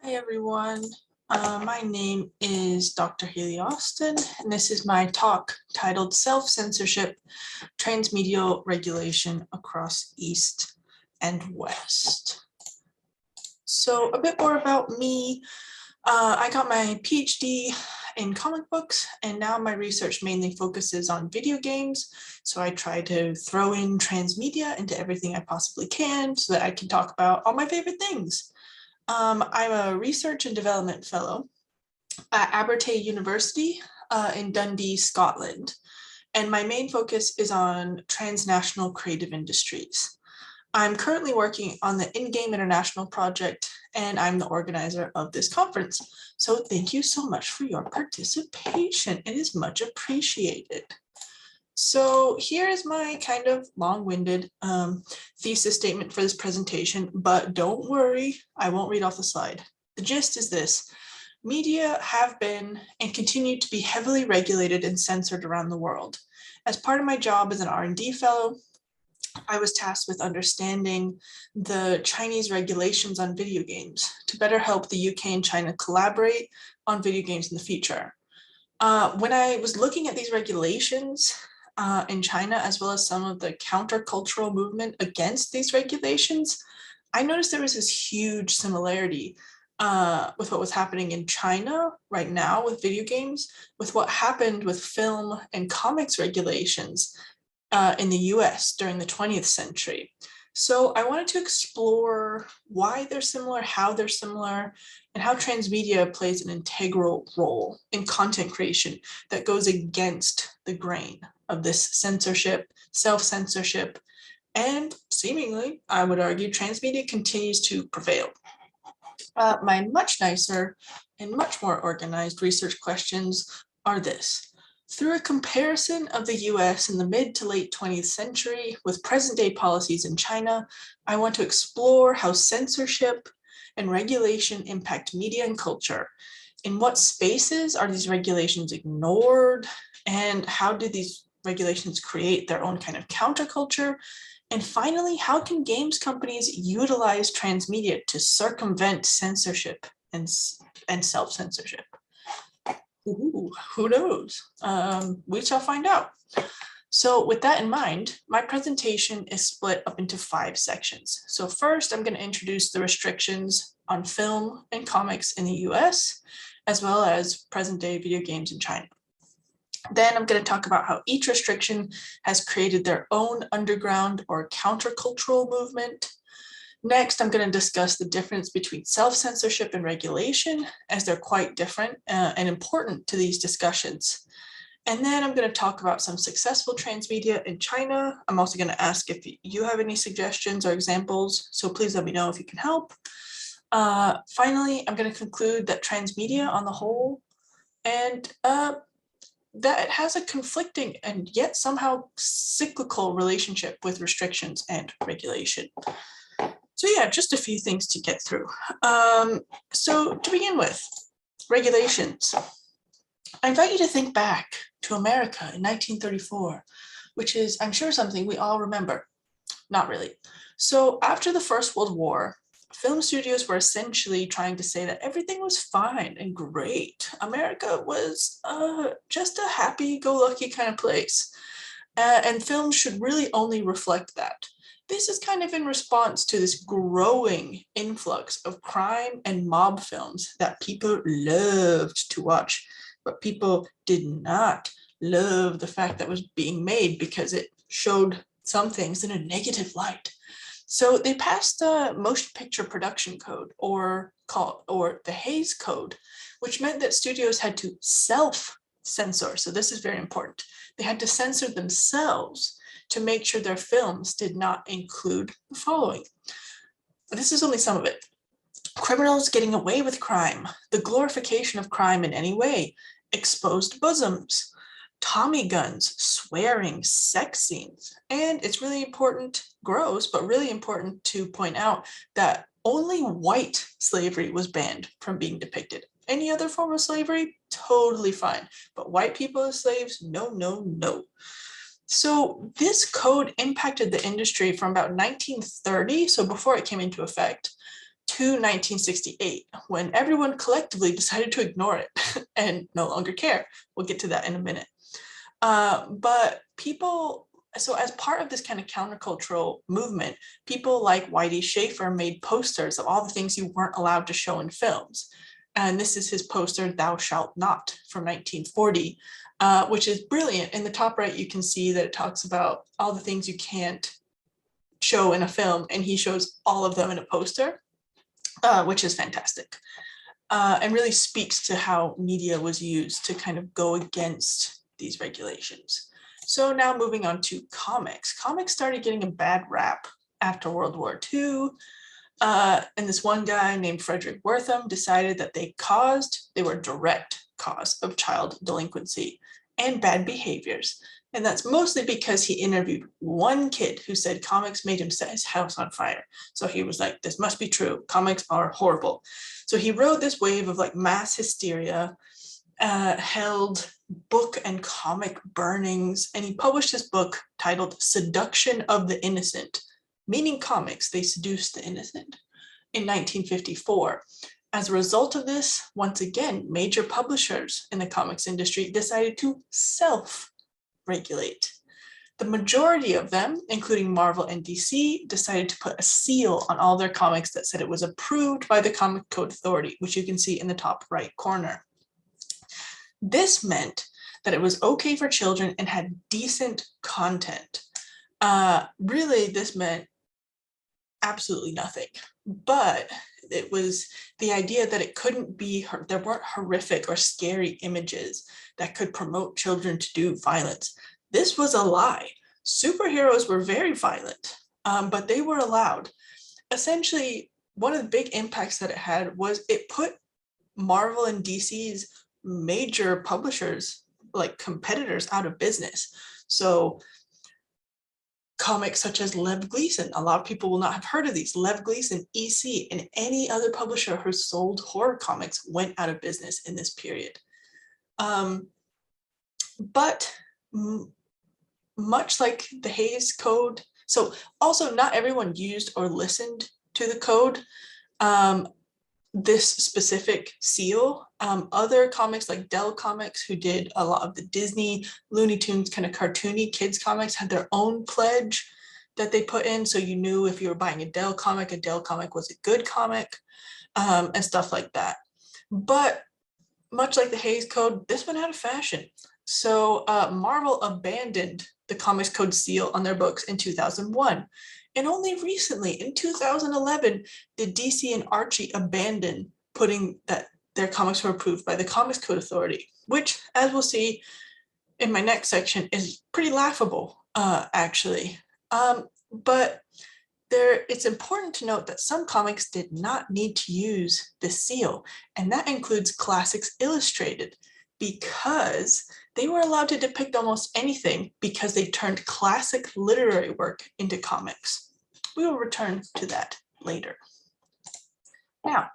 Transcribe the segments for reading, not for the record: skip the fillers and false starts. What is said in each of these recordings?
Hi everyone, my name is Dr. Hailey Austin, and this is my talk titled Self-Censorship, Transmedial Regulation Across East and West. So a bit more about me. I got my PhD in comic books, and now my research mainly focuses on video games. So I try to throw in transmedia into everything I possibly can so that I can talk about all my favorite things. I'm a research and development fellow at Abertay University in Dundee, Scotland, and my main focus is on transnational creative industries. I'm currently working on the In-Game International project, and I'm the organizer of this conference. So thank you so much for your participation. It is much appreciated. So here is my kind of long-winded thesis statement for this presentation, but don't worry, I won't read off the slide. The gist is this: media have been and continue to be heavily regulated and censored around the world. As part of my job as an R&D fellow, I was tasked with understanding the Chinese regulations on video games to better help the UK and China collaborate on video games in the future. When I was looking at these regulations in China, as well as some of the countercultural movement against these regulations, I noticed there was this huge similarity with what was happening in China right now with video games, with what happened with film and comics regulations in the US during the 20th century. So I wanted to explore why they're similar, how they're similar, and how transmedia plays an integral role in content creation that goes against the grain of this censorship, self-censorship, and seemingly, I would argue, transmedia continues to prevail. My much nicer and much more organized research questions are this. Through a comparison of the US in the mid to late 20th century with present-day policies in China, I want to explore how censorship and regulation impact media and culture. In what spaces are these regulations ignored? And how do these regulations create their own kind of counterculture? And finally, how can games companies utilize transmedia to circumvent censorship and self-censorship? Ooh, who knows? We shall find out. So with that in mind, my presentation is split up into 5 sections. So first, I'm going to introduce the restrictions on film and comics in the US, as well as present-day video games in China. Then I'm going to talk about how each restriction has created their own underground or countercultural movement. Next, I'm going to discuss the difference between self-censorship and regulation, as they're quite different and important to these discussions. And then I'm going to talk about some successful transmedia in China. I'm also going to ask if you have any suggestions or examples, so please let me know if you can help. Finally, I'm going to conclude that transmedia on the whole, and that it has a conflicting and yet somehow cyclical relationship with restrictions and regulation. So yeah, just a few things to get through. So to begin with, regulations. I invite you to think back to America in 1934, which is, I'm sure, something we all remember. Not really. So after the First World War, film studios were essentially trying to say that everything was fine and great. America was just a happy-go-lucky kind of place. And film should really only reflect that. This is kind of in response to this growing influx of crime and mob films that people loved to watch, but people did not love the fact that was being made because it showed some things in a negative light. So they passed the Motion Picture Production Code, or the Hays Code, which meant that studios had to self-censor. So this is very important. They had to censor themselves to make sure their films did not include the following. This is only some of it. Criminals getting away with crime, the glorification of crime in any way, exposed bosoms, Tommy guns, swearing, sex scenes. And it's really important, gross, but really important to point out that only white slavery was banned from being depicted. Any other form of slavery, totally fine. But white people as slaves, no, no, no. So this code impacted the industry from about 1930, so before it came into effect, to 1968, when everyone collectively decided to ignore it and no longer care. We'll get to that in a minute. But people, so as part of this kind of countercultural movement, people like Whitey Schaefer made posters of all the things you weren't allowed to show in films. And this is his poster, Thou Shalt Not, from 1940, which is brilliant. In the top right, you can see that it talks about all the things you can't show in a film, and he shows all of them in a poster, which is fantastic. And really speaks to how media was used to kind of go against these regulations. So now moving on to comics. Comics started getting a bad rap after World War II. And this one guy named Frederick Wortham decided that they were a direct cause of child delinquency and bad behaviors. And that's mostly because he interviewed one kid who said comics made him set his house on fire. So he was like, this must be true. Comics are horrible. So he rode this wave of like mass hysteria, held book and comic burnings, and he published his book titled Seduction of the Innocent, meaning comics, they seduced the innocent, in 1954. As a result of this, once again, major publishers in the comics industry decided to self-regulate. The majority of them, including Marvel and DC, decided to put a seal on all their comics that said it was approved by the Comic Code Authority, which you can see in the top right corner. This meant that it was okay for children and had decent content. Really, this meant absolutely nothing, but it was the idea that it couldn't be, there weren't horrific or scary images that could promote children to do violence. This was a lie. Superheroes were very violent, but they were allowed. Essentially, one of the big impacts that it had was it put Marvel and DC's major publishers, like competitors, out of business. So comics such as Lev Gleason, a lot of people will not have heard of these. Lev Gleason, EC, and any other publisher who sold horror comics went out of business in this period. But much like the Hays Code, so also not everyone used or listened to the code, this specific seal. Other comics like Dell Comics, who did a lot of the Disney, Looney Tunes kind of cartoony kids comics, had their own pledge that they put in. So you knew if you were buying a Dell comic was a good comic, and stuff like that. But much like the Hays Code, this went out of fashion. So Marvel abandoned the Comics Code seal on their books in 2001. And only recently, in 2011, did DC and Archie abandon putting that their comics were approved by the Comics Code Authority, which, as we'll see in my next section, is pretty laughable, actually. But it's important to note that some comics did not need to use this seal, and that includes Classics Illustrated, because they were allowed to depict almost anything because they turned classic literary work into comics. We will return to that later. Now,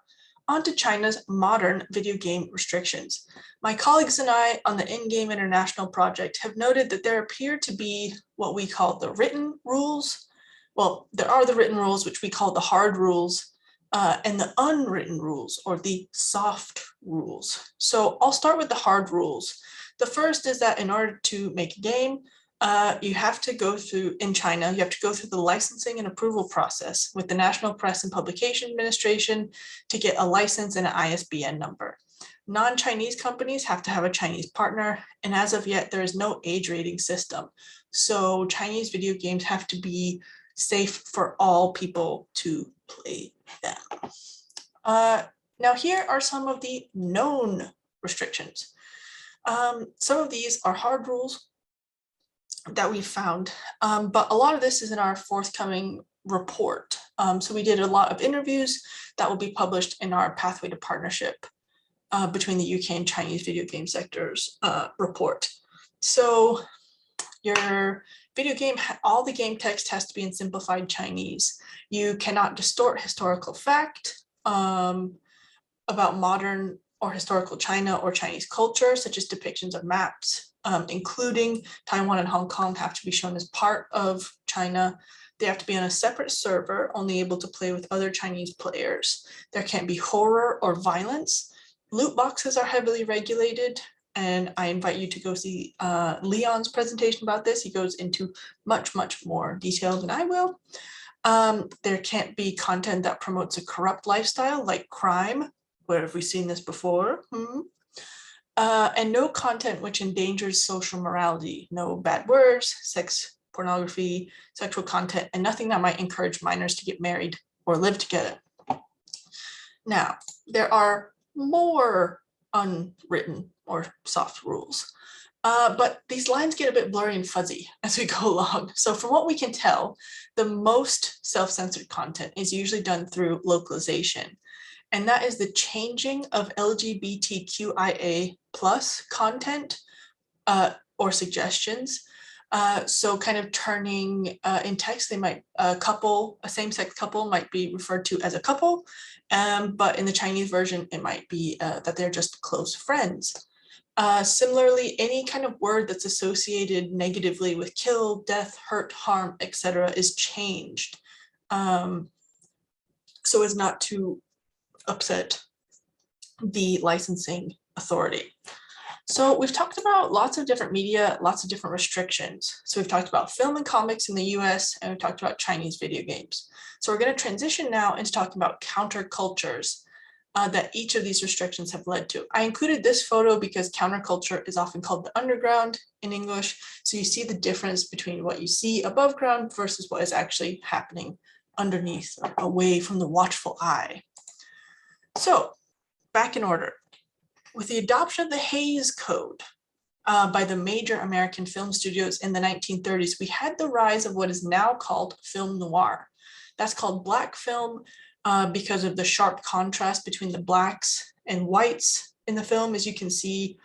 on to China's modern video game restrictions. My colleagues and I on the In-Game International project have noted that there appear to be what we call the written rules. Well, there are the written rules, which we call the hard rules, and the unwritten rules, or the soft rules. So I'll start with the hard rules. The first is that in order to make a game, you have to go through, in China, you have to go through the licensing and approval process with the National Press and Publication Administration to get a license and an ISBN number. Non-Chinese companies have to have a Chinese partner, and as of yet, there is no age rating system. So Chinese video games have to be safe for all people to play them. Now here are some of the known restrictions. Some of these are hard rules that we found, but a lot of this is in our forthcoming report. So we did a lot of interviews that will be published in our Pathway to Partnership between the UK and Chinese video game sectors report. So your video game, all the game text has to be in simplified Chinese. You cannot distort historical fact about modern or historical China or Chinese culture, such as depictions of maps, including Taiwan and Hong Kong, have to be shown as part of China. They have to be on a separate server, only able to play with other Chinese players. There can't be horror or violence. Loot boxes are heavily regulated, and I invite you to go see Leon's presentation about this. He goes into much, much more detail than I will. There can't be content that promotes a corrupt lifestyle like crime. Where have we seen this before? And no content which endangers social morality. No bad words, sex, pornography, sexual content, and nothing that might encourage minors to get married or live together. Now, there are more unwritten or soft rules. But these lines get a bit blurry and fuzzy as we go along. So from what we can tell, the most self-censored content is usually done through localization. And that is the changing of LGBTQIA plus content or suggestions. So kind of turning in text, they might, a same-sex couple might be referred to as a couple, but in the Chinese version, it might be that they're just close friends. Similarly, any kind of word that's associated negatively with kill, death, hurt, harm, etc. is changed so as not to upset the licensing authority. So we've talked about lots of different media, lots of different restrictions. So we've talked about film and comics in the US, and we've talked about Chinese video games. So we're going to transition now into talking about countercultures that each of these restrictions have led to. I included this photo because counterculture is often called the underground in English. So you see the difference between what you see above ground versus what is actually happening underneath, away from the watchful eye. So back in order. With the adoption of the Hays Code by the major American film studios in the 1930s, we had the rise of what is now called film noir. That's called black film because of the sharp contrast between the blacks and whites in the film, as you can see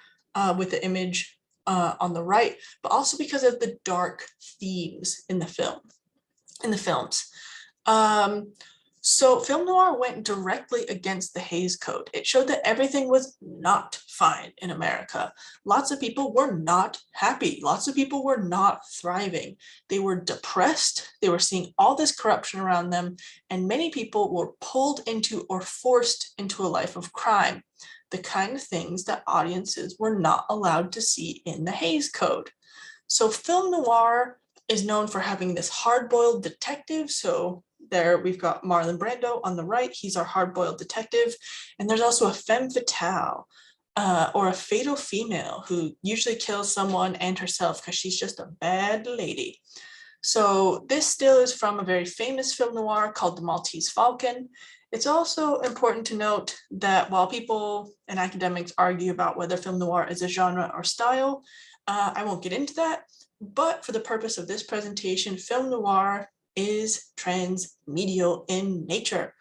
with the image on the right, but also because of the dark themes in the films. So film noir went directly against the Hays Code. It showed that everything was not fine in America. Lots of people were not happy. Lots of people were not thriving. They were depressed. They were seeing all this corruption around them, and many people were pulled into or forced into a life of crime, the kind of things that audiences were not allowed to see in the Hays Code. So film noir is known for having this hard-boiled detective. So there we've got Marlon Brando on the right. He's our hard-boiled detective. And there's also a femme fatale or a fatal female who usually kills someone and herself because she's just a bad lady. So this still is from a very famous film noir called The Maltese Falcon. It's also important to note that while people and academics argue about whether film noir is a genre or style, I won't get into that. But for the purpose of this presentation, film noir is transmedial in nature.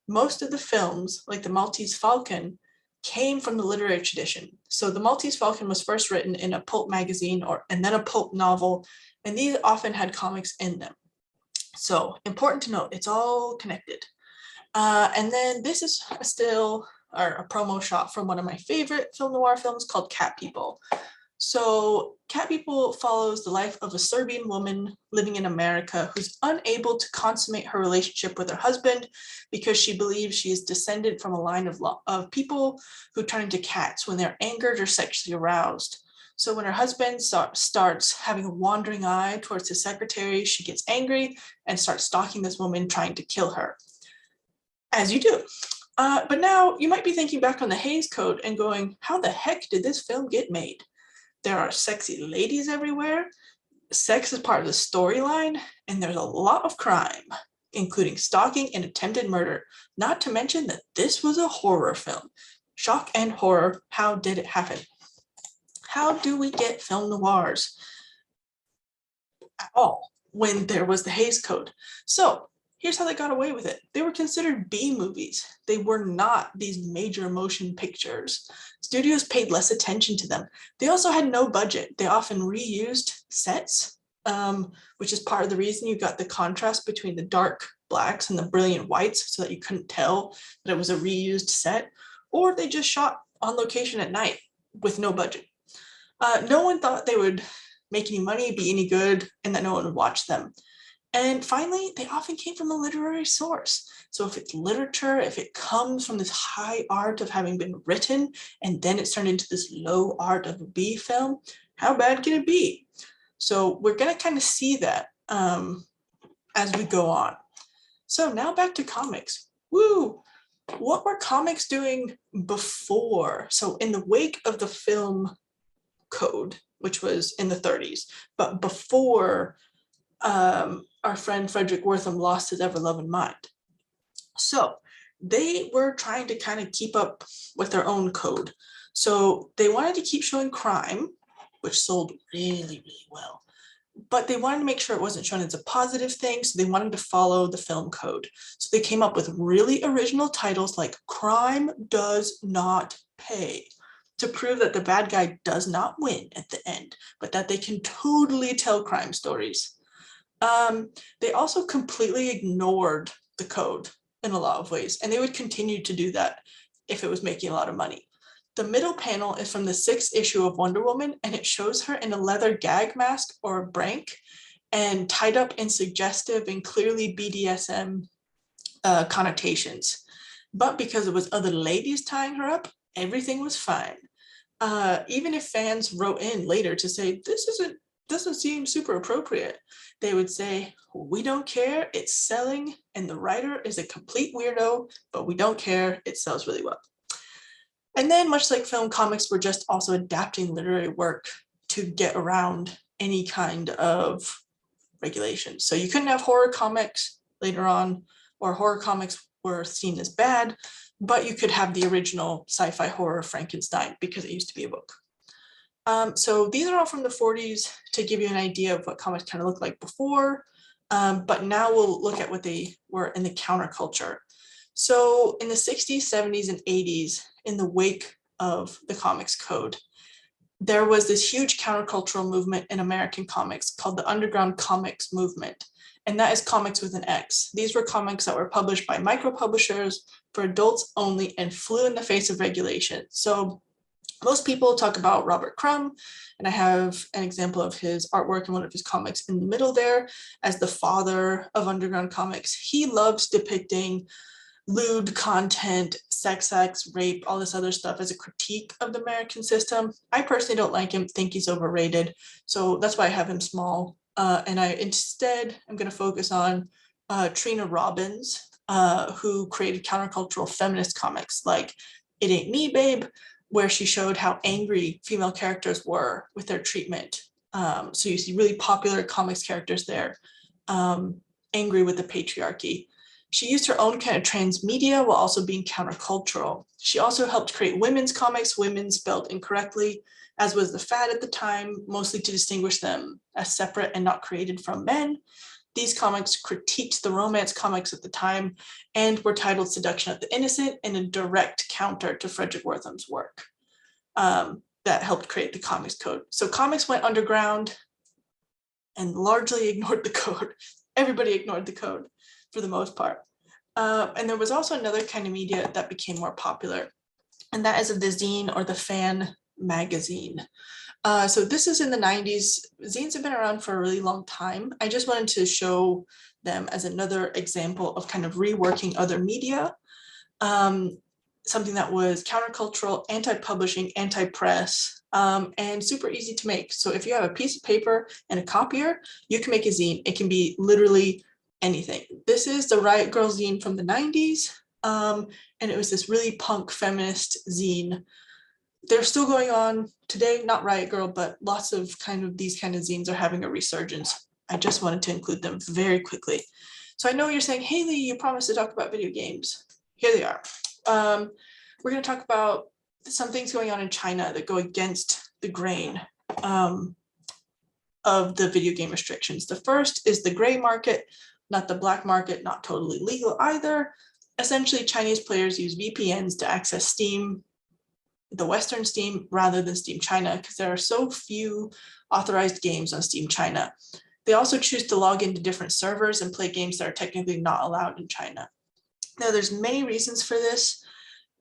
Most of the films, like The Maltese Falcon, came from the literary tradition. So The Maltese Falcon was first written in a pulp magazine and then a pulp novel, and these often had comics in them. So important to note, it's all connected. And then this is a still or a promo shot from one of my favorite film noir films called Cat People. So Cat People follows the life of a Serbian woman living in America who's unable to consummate her relationship with her husband because she believes she is descended from a line of people who turn into cats when they're angered or sexually aroused. So when her husband starts having a wandering eye towards his secretary, she gets angry and starts stalking this woman, trying to kill her. As you do. But now you might be thinking back on the Hays Code and going, how the heck did this film get made? There are sexy ladies everywhere. Sex is part of the storyline, and there's a lot of crime, including stalking and attempted murder, not to mention that this was a horror film. Shock and horror, how did it happen? How do we get film noirs at all when there was the Hays Code? So here's how they got away with it. They were considered B movies. They were not these major motion pictures. Studios paid less attention to them. They also had no budget. They often reused sets, which is part of the reason you got the contrast between the dark blacks and the brilliant whites so that you couldn't tell that it was a reused set, or they just shot on location at night with no budget. No one thought they would make any money, be any good, and that no one would watch them. And finally, they often came from a literary source. So if it's literature, if it comes from this high art of having been written, and then it's turned into this low art of a B film, how bad can it be? So we're going to kind of see that as we go on. So now back to comics. Woo! What were comics doing before? So in the wake of the film code, which was in the 30s, but before our friend Frederick Wortham lost his ever-loving mind. So they were trying to kind of keep up with their own code. So they wanted to keep showing crime, which sold really, really well. But they wanted to make sure it wasn't shown as a positive thing, so they wanted to follow the film code. So they came up with really original titles like Crime Does Not Pay, to prove that the bad guy does not win at the end, but that they can totally tell crime stories. They also completely ignored the code in a lot of ways, and they would continue to do that if it was making a lot of money. The middle panel is from the 6th issue of Wonder Woman, and it shows her in a leather gag mask or brank and tied up in suggestive and clearly BDSM connotations. But because it was other ladies tying her up, everything was fine. Even if fans wrote in later to say, this doesn't seem super appropriate, they would say, we don't care, it's selling, and the writer is a complete weirdo, but we don't care, it sells really well. And then, much like film, comics were just also adapting literary work to get around any kind of regulation. So you couldn't have horror comics later on, or horror comics were seen as bad, but you could have the original sci-fi horror Frankenstein because it used to be a book. So these are all from the 40s to give you an idea of what comics kind of looked like before, but now we'll look at what they were in the counterculture. So in the 60s, 70s, and 80s, in the wake of the comics code, there was this huge countercultural movement in American comics called the underground comics movement. And that is comics with an X. These were comics that were published by micro publishers for adults only and flew in the face of regulation. So most people talk about Robert Crumb, and I have an example of his artwork in one of his comics in the middle there as the father of underground comics. He loves depicting lewd content, sex acts, rape, all this other stuff as a critique of the American system. I personally don't like him, think he's overrated. So that's why I have him small. And I instead am going to focus on Trina Robbins, who created countercultural feminist comics like It Ain't Me, Babe, where she showed how angry female characters were with their treatment. So you see really popular comics characters there, angry with the patriarchy. She used her own kind of transmedia while also being countercultural. She also helped create women's comics, women spelled incorrectly, as was the fad at the time, mostly to distinguish them as separate and not created from men. These comics critiqued the romance comics at the time and were titled Seduction of the Innocent, in a direct counter to Frederick Wortham's work that helped create the comics code. So comics went underground and largely ignored the code. Everybody ignored the code for the most part. And there was also another kind of media that became more popular, and that is the zine or the fan magazine. So this is in the 90s. Zines have been around for a really long time. I just wanted to show them as another example of kind of reworking other media, something that was countercultural, anti-publishing, anti-press, and super easy to make. So if you have a piece of paper and a copier, you can make a zine. It can be literally anything. This is the Riot Girl zine from the 90s, and it was this really punk feminist zine. They're still going on today, not Riot Girl, but lots of these kind of zines are having a resurgence. I just wanted to include them very quickly. So I know you're saying, Hailey, you promised to talk about video games. Here they are. We're going to talk about some things going on in China that go against the grain of the video game restrictions. The first is the gray market, not the black market, not totally legal either. Essentially, Chinese players use VPNs to access Steam, the Western Steam, rather than Steam China, because there are so few authorized games on Steam China. They also choose to log into different servers and play games that are technically not allowed in China. Now, there's many reasons for this,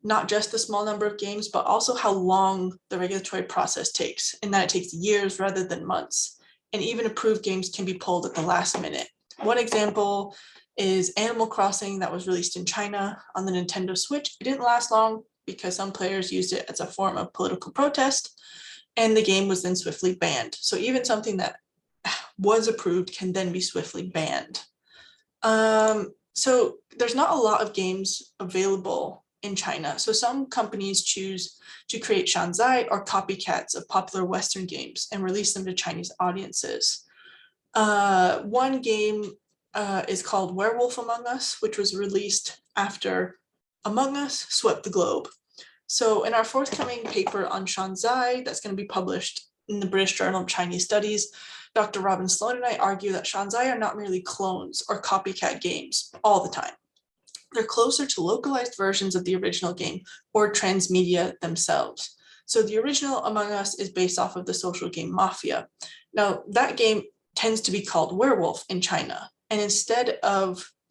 not just the small number of games, but also how long the regulatory process takes, and that it takes years rather than months. And even approved games can be pulled at the last minute. One example is Animal Crossing that was released in China on the Nintendo Switch. It didn't last long because some players used it as a form of political protest, and the game was then swiftly banned. So even something that was approved can then be swiftly banned. So there's not a lot of games available in China. So some companies choose to create shanzai or copycats of popular Western games and release them to Chinese audiences. One game is called Werewolf Among Us, which was released after Among Us swept the globe. So in our forthcoming paper on shanzai that's going to be published in the British Journal of Chinese Studies, Dr. Robin Sloan and I argue that shanzai are not merely clones or copycat games all the time. They're closer to localized versions of the original game or transmedia themselves. So the original Among Us is based off of the social game Mafia. Now that game tends to be called Werewolf in China. And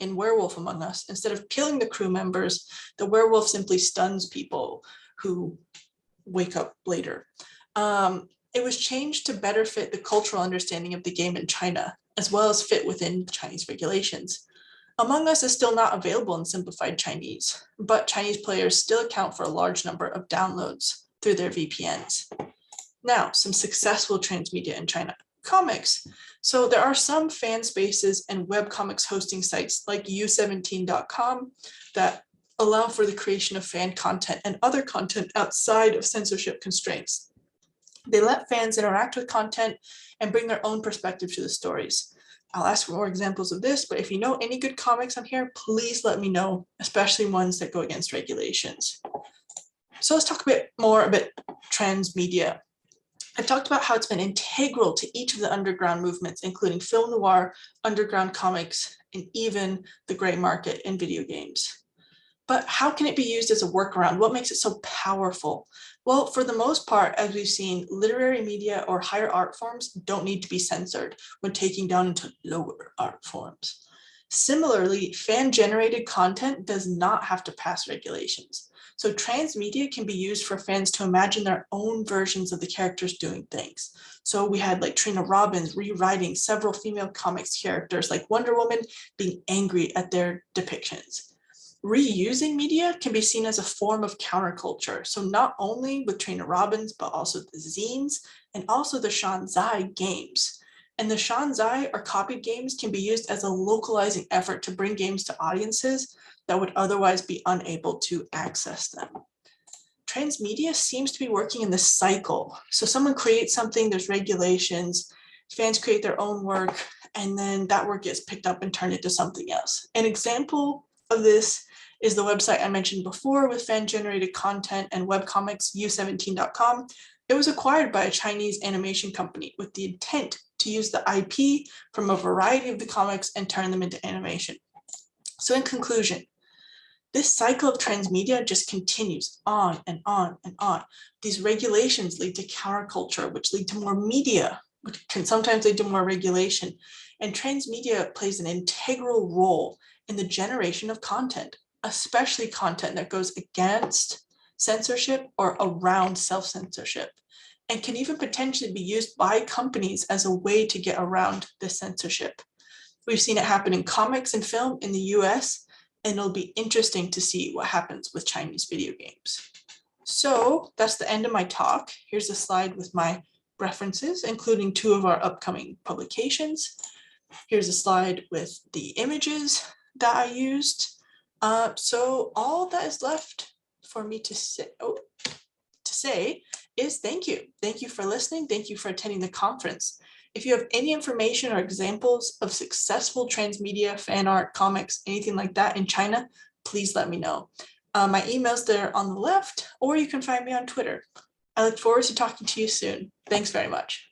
in Werewolf Among Us, instead of killing the crew members, the werewolf simply stuns people who wake up later. It was changed to better fit the cultural understanding of the game in China, as well as fit within Chinese regulations. Among Us is still not available in simplified Chinese, but Chinese players still account for a large number of downloads through their VPNs. Now, some successful transmedia in China. Comics. So there are some fan spaces and webcomics hosting sites like u17.com that allow for the creation of fan content and other content outside of censorship constraints. They let fans interact with content and bring their own perspective to the stories. I'll ask for more examples of this, but if you know any good comics on here, please let me know, especially ones that go against regulations. So let's talk a bit more about transmedia. I've talked about how it's been integral to each of the underground movements, including film noir, underground comics, and even the gray market in video games. But how can it be used as a workaround? What makes it so powerful? Well, for the most part, as we've seen, literary media or higher art forms don't need to be censored when taking down into lower art forms. Similarly, fan-generated content does not have to pass regulations. So transmedia can be used for fans to imagine their own versions of the characters doing things. So we had like Trina Robbins rewriting several female comics characters like Wonder Woman being angry at their depictions. Reusing media can be seen as a form of counterculture. So not only with Trina Robbins, but also the zines and also the shanzai games. And the shanzai or copied games can be used as a localizing effort to bring games to audiences that would otherwise be unable to access them. Transmedia seems to be working in this cycle. So someone creates something, there's regulations, fans create their own work, and then that work gets picked up and turned into something else. An example of this is the website I mentioned before with fan-generated content and webcomics, u17.com. It was acquired by a Chinese animation company with the intent to use the IP from a variety of the comics and turn them into animation. So in conclusion, this cycle of transmedia just continues on and on and on. These regulations lead to counterculture, which lead to more media, which can sometimes lead to more regulation. And transmedia plays an integral role in the generation of content, especially content that goes against censorship or around self-censorship, and can even potentially be used by companies as a way to get around the censorship. We've seen it happen in comics and film in the US, and it'll be interesting to see what happens with Chinese video games. So that's the end of my talk. Here's a slide with my references, including 2 of our upcoming publications. Here's a slide with the images that I used. So all that is left for me to say is thank you. Thank you for listening. Thank you for attending the conference. If you have any information or examples of successful transmedia, fan art, comics, anything like that in China, please let me know. My email's there on the left, or you can find me on Twitter. I look forward to talking to you soon. Thanks very much.